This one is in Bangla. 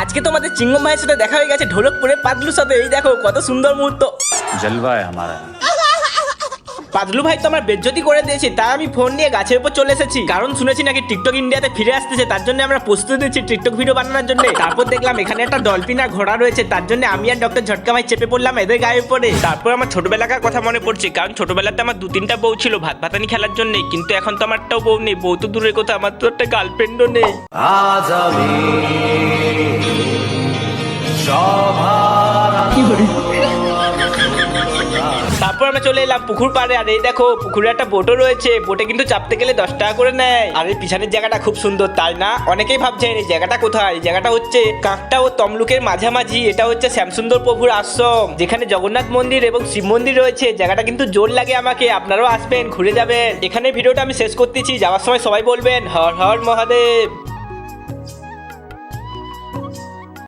আজকে তোমাদের চিঙ্গম ভাইয়ের সাথে দেখা হয়ে গেছে ঢোলকপুরে পাতলুর সাথে। এই দেখো কত সুন্দর মুহূর্ত। जलवा है हमारा। পাতলু ভাই তো আমার বেজ্জতি করে দিয়েছে, তাই আমি ফোন নিয়ে গাছের উপর চলে এসেছি, কারণ শুনেছি নাকি টিকটক ইন্ডিয়াতে ফিরে আসতেছে, তার জন্য আমরা প্রস্তুতি নিচ্ছি টিকটক ভিডিও বানানোর জন্য। তারপর দেখলাম এখানে একটা ডলফিন আর ঘোড়া রয়েছে, তার জন্য আমি আর ডক্টর ঝটকা ভাই চেপে পড়লাম এদের গায়ের উপরে। তারপর আমার ছোটবেলাকার কথা মনে পড়ছে, কারণ ছোটবেলাতে আমার 2-3টা বউ ছিল ভাত ভাতানি খেলার জন্য, কিন্তু এখন তো আমার একটাও বউ নেই। বউ তো দূরের কথা, আমার তো একটা গার্লফ্রেন্ডও নেই। তারপর আমরা চলে এলাম পুকুর পাড়ে, আর এই দেখো পুকুরে একটা বোটও রয়েছে। বোটে কিন্তু চাপতে গেলে 10 টাকা করে নেয়। আর এই পিছনের জায়গাটা খুব সুন্দর, তাই না? অনেকেই ভাবছেন এই জায়গাটা কোথায়। এই জায়গাটা হচ্ছে কাঁকটা ও তমলুকের মাঝামাঝি। এটা হচ্ছে শ্যামসুন্দর প্রভুর আশ্রম, যেখানে জগন্নাথ মন্দির এবং শিব মন্দির রয়েছে। জায়গাটা কিন্তু জোর লাগে আমাকে, আপনারাও আসবেন, ঘুরে যাবেন। এখানে ভিডিওটা আমি শেষ করতেছি। যাওয়ার সময় সবাই বলবেন হর হর মহাদেব।